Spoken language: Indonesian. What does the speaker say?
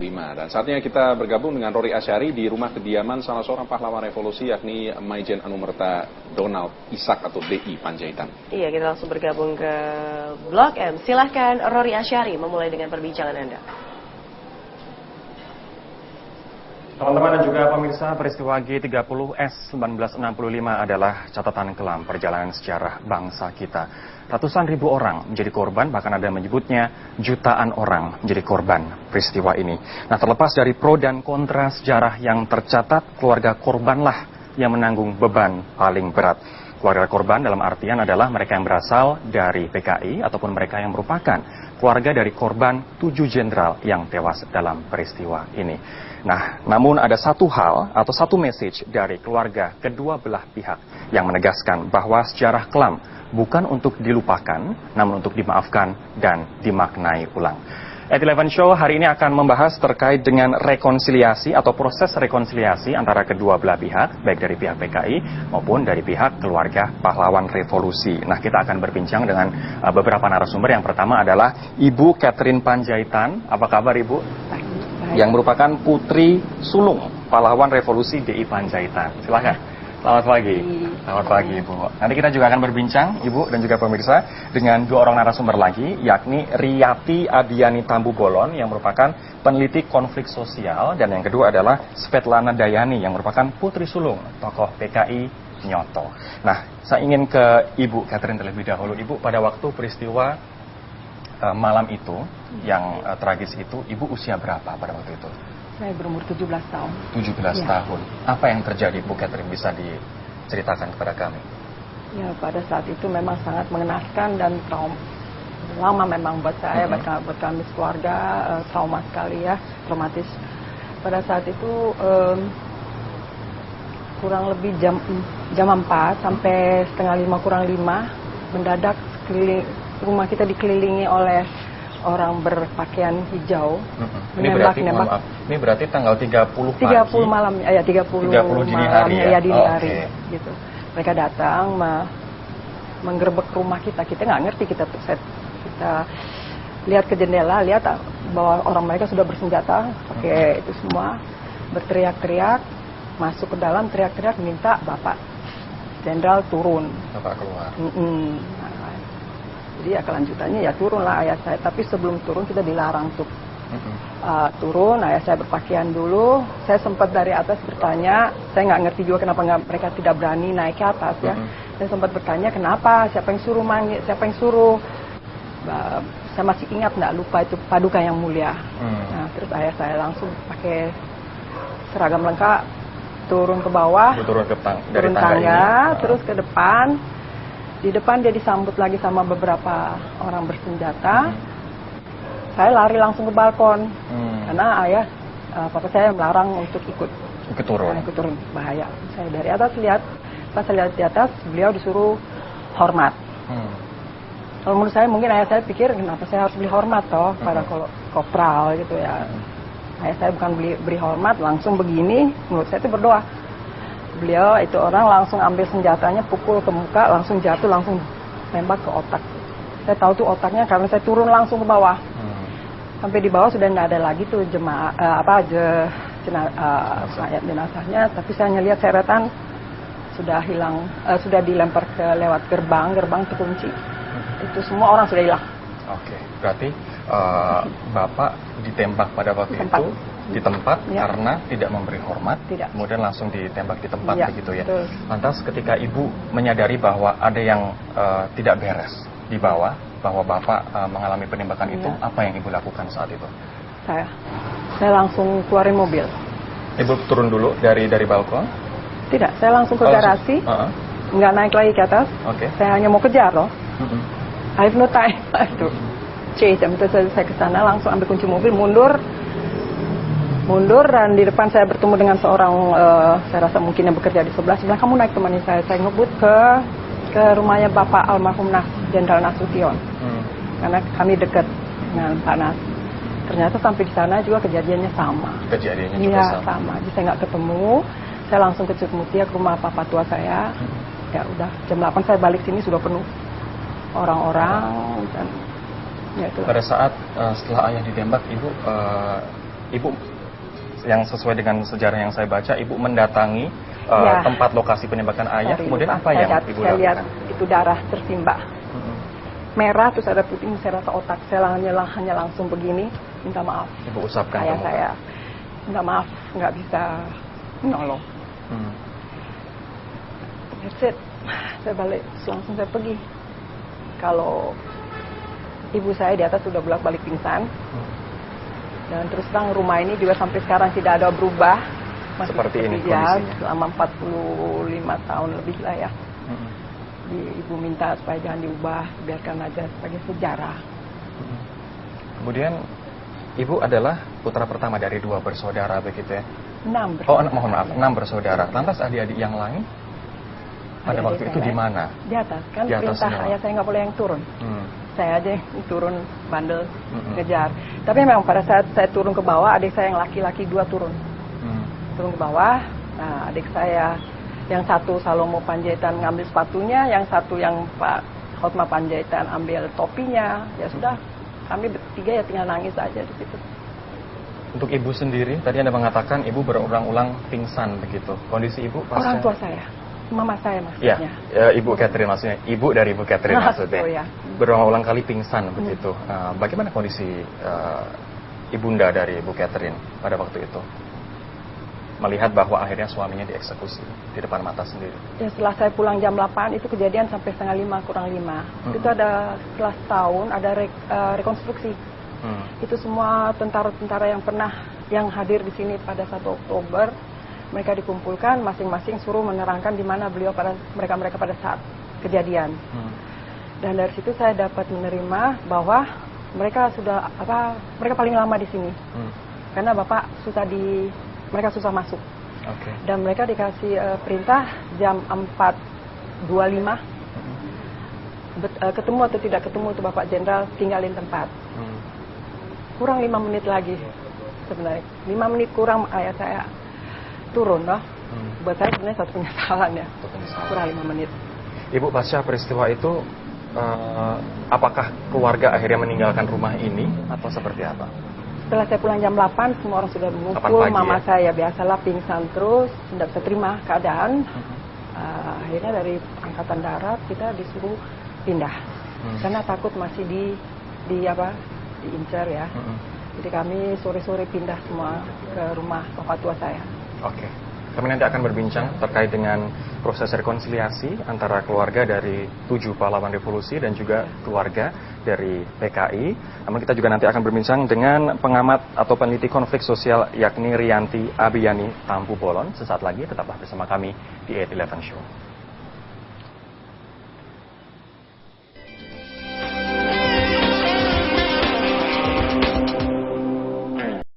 Dan saatnya kita bergabung dengan Rory Asyari di rumah kediaman salah seorang pahlawan revolusi yakni Maijen Anumerta Donald Ishak atau DI Panjaitan. Iya, kita langsung bergabung ke Blok M. Silahkan Rory Asyari memulai dengan perbincangan Anda. Teman-teman dan juga pemirsa, peristiwa G30S 1965 adalah catatan kelam perjalanan sejarah bangsa kita. Ratusan ribu orang menjadi korban, bahkan ada yang menyebutnya jutaan orang menjadi korban peristiwa ini. Nah, terlepas dari pro dan kontra sejarah yang tercatat, keluarga korbanlah yang menanggung beban paling berat. Keluarga korban dalam artian adalah mereka yang berasal dari PKI ataupun mereka yang merupakan keluarga dari korban 7 jenderal yang tewas dalam peristiwa ini. Nah, namun ada satu hal atau satu message dari keluarga kedua belah pihak yang menegaskan bahwa sejarah kelam bukan untuk dilupakan, namun untuk dimaafkan dan dimaknai ulang. At 11 Show hari ini akan membahas terkait dengan rekonsiliasi atau proses rekonsiliasi antara kedua belah pihak, baik dari pihak PKI maupun dari pihak keluarga pahlawan revolusi. Nah, kita akan berbincang dengan beberapa narasumber. Yang pertama adalah Ibu Catherine Panjaitan. Apa kabar, Ibu? Yang merupakan putri sulung pahlawan revolusi DI Panjaitan. Silakan. Selamat pagi. Selamat pagi, Ibu. Nanti kita juga akan berbincang, Ibu dan juga pemirsa, dengan dua orang narasumber lagi, yakni Riyati Adiani Tambu Bolon yang merupakan peneliti konflik sosial, dan yang kedua adalah Svetlana Dayani yang merupakan putri sulung tokoh PKI Nyoto. Nah, saya ingin ke Ibu Catherine terlebih dahulu. Ibu, pada waktu peristiwa malam itu yang tragis itu, Ibu usia berapa pada waktu itu? Saya berumur 17 tahun. 17 tahun. Apa yang terjadi, Bu Catherine, bisa diceritakan kepada kami? Ya, pada saat itu memang sangat mengenaskan dan lama memang buat saya, buat kami keluarga, trauma sekali ya, traumatis. Pada saat itu kurang lebih jam 4 sampai setengah 5 kurang 5, mendadak rumah kita dikelilingi oleh orang berpakaian hijau. Ini berarti tanggal 30 pagi. 30 malam, ya 30 dini hari ya. Dini hari gitu. Mereka datang menggerebek rumah kita. Kita nggak ngerti, kita lihat ke jendela, lihat bahwa orang mereka sudah bersenjata, pakai itu semua, berteriak-teriak, masuk ke dalam, teriak-teriak minta Bapak Jenderal turun. Bapak keluar. Jadi ya kelanjutannya ya turunlah ayah saya, tapi sebelum turun kita dilarang untuk turun. Ayah saya berpakaian dulu. Saya sempat dari atas bertanya, saya nggak ngerti juga kenapa mereka tidak berani naik ke atas ya. Saya sempat bertanya kenapa, siapa yang suruh manggil, siapa yang suruh. Saya masih ingat, nggak lupa, itu Paduka Yang Mulia. Nah, terus ayah saya langsung pakai seragam lengkap turun ke bawah, turun tangga, terus ke depan. Di depan dia disambut lagi sama beberapa orang bersenjata. Saya lari langsung ke balkon karena ayah, papa saya melarang untuk ikut turun, bahaya. Saya dari atas lihat, pas saya lihat di atas, beliau disuruh hormat. Kalau menurut saya, mungkin ayah saya pikir kenapa saya harus beri hormat toh pada kopral gitu ya. Ayah saya bukan beri hormat, langsung begini. Menurut saya itu berdoa. Beliau itu orang langsung ambil senjatanya, pukul ke muka, langsung jatuh, langsung tembak ke otak. Saya tahu tuh otaknya karena saya turun langsung ke bawah. Sampai di bawah sudah tidak ada lagi tuh jenazahnya, tapi saya hanya lihat seretan sudah hilang, sudah dilempar ke lewat gerbang terkunci. Itu semua orang sudah hilang. Oke, berarti Bapak ditembak pada waktu itu di tempat karena tidak memberi hormat, kemudian langsung ditembak di tempat begitu ya. Betul. Lantas ketika Ibu menyadari bahwa ada yang tidak beres di bawah, bahwa Bapak mengalami penembakan itu, apa yang Ibu lakukan saat itu? Saya langsung keluarin mobil. Ibu turun dulu dari balkon? Tidak, saya langsung ke garasi, nggak naik lagi ke atas. Saya hanya mau kejar loh. I have no time. Jam itu saya ke sana, langsung ambil kunci mobil, mundur, dan di depan saya bertemu dengan seorang, saya rasa mungkin yang bekerja di sebelah, kamu naik temani saya ngebut ke rumahnya Bapak almarhum Jenderal Nasution, karena kami dekat dengan Pak Nas. Ternyata sampai di sana juga kejadiannya sama. Sama. Jadi saya nggak ketemu, saya langsung ke Cutmutia ke rumah Papa tua saya. Ya udah, jam 8 saya balik sini sudah penuh orang-orang dan ya itu. Pada saat setelah ayah ditembak, Ibu Ibu yang sesuai dengan sejarah yang saya baca, Ibu mendatangi Ya. tempat lokasi penembakan ayah, Sorry, kemudian Pak. apa yang Saya Ibu lihat lakukan? itu darah tersimbah. Merah terus ada putih, saya rasa otak saya hanya langsung begini, minta maaf. Ibu usapkan Ayah ke muka. saya minta maaf, nggak bisa menolong. Hmm. That's it. Saya balik, langsung saya pergi. Kalau ibu saya di atas sudah bolak-balik pingsan. Dan terus terang rumah ini juga sampai sekarang tidak ada berubah. Masih Seperti ini dia kondisinya. selama 45 tahun lebih lah ya. Hmm. Ibu minta supaya jangan diubah, biarkan aja sebagai sejarah. Kemudian Ibu adalah putra pertama dari 2 bersaudara begitu ya? 6 Oh, mohon maaf, 6 bersaudara. Lantas adik-adik yang lain pada Adik-adik waktu itu saya di mana? Di atas, kan Di atas perintah semua. ayah saya nggak boleh yang turun. Hmm. Saya aja yang turun bandel, Mm-mm. ngejar. Tapi memang pada saat saya turun ke bawah, adik saya yang laki-laki 2 turun. Hmm. Turun ke bawah, nah adik saya yang satu Salomo Panjaitan ngambil sepatunya, yang satu yang Pak Hotma Panjaitan ambil topinya. Ya sudah, kami bertiga ya tinggal nangis aja di situ. Untuk Ibu sendiri, tadi Anda mengatakan Ibu berulang-ulang pingsan begitu. Kondisi Ibu pasca... Orang tua saya, mama saya Ya, maksudnya. Ibu Catherine maksudnya. Ibu dari Ibu Catherine Nah, maksudnya. oh ya. Berulang-ulang kali pingsan begitu. Bagaimana kondisi ibunda dari Ibu Catherine pada waktu itu? Melihat bahwa akhirnya suaminya dieksekusi di depan mata sendiri. Ya setelah saya pulang jam 8 itu kejadian sampai setengah 5 kurang 5. Itu ada setelah setahun ada rekonstruksi. Itu semua tentara-tentara yang hadir di sini pada 1 Oktober mereka dikumpulkan masing-masing suruh menerangkan di mana beliau mereka pada saat kejadian. Dan dari situ saya dapat menerima bahwa mereka mereka paling lama di sini. Karena Bapak mereka susah masuk. Oke. Dan mereka dikasih perintah jam 4.25 ketemu atau tidak ketemu tuh Bapak Jenderal tinggalin tempat. Kurang 5 menit lagi sebenarnya. 5 menit kurang ayah saya turun loh. Buat saya sebenarnya satu penyesalan ya. Kurang 5 menit. Ibu pasca peristiwa itu apakah keluarga akhirnya meninggalkan rumah ini atau seperti apa? Setelah saya pulang jam 8 semua orang sudah 8 mengumpul. pagi, Mama ya? saya biasalah pingsan terus, tidak bisa terima keadaan. Akhirnya dari Angkatan Darat kita disuruh pindah. Karena takut masih diincar ya. Jadi kami sore-sore pindah semua ke rumah bapak tua saya. Oke. Kami nanti akan berbincang terkait dengan proses rekonsiliasi antara keluarga dari 7 pahlawan revolusi dan juga keluarga dari PKI. Namun kita juga nanti akan berbincang dengan pengamat atau peneliti konflik sosial yakni Rianti Abiyani Tampu Bolon. Sesaat lagi tetaplah bersama kami di 811 Show.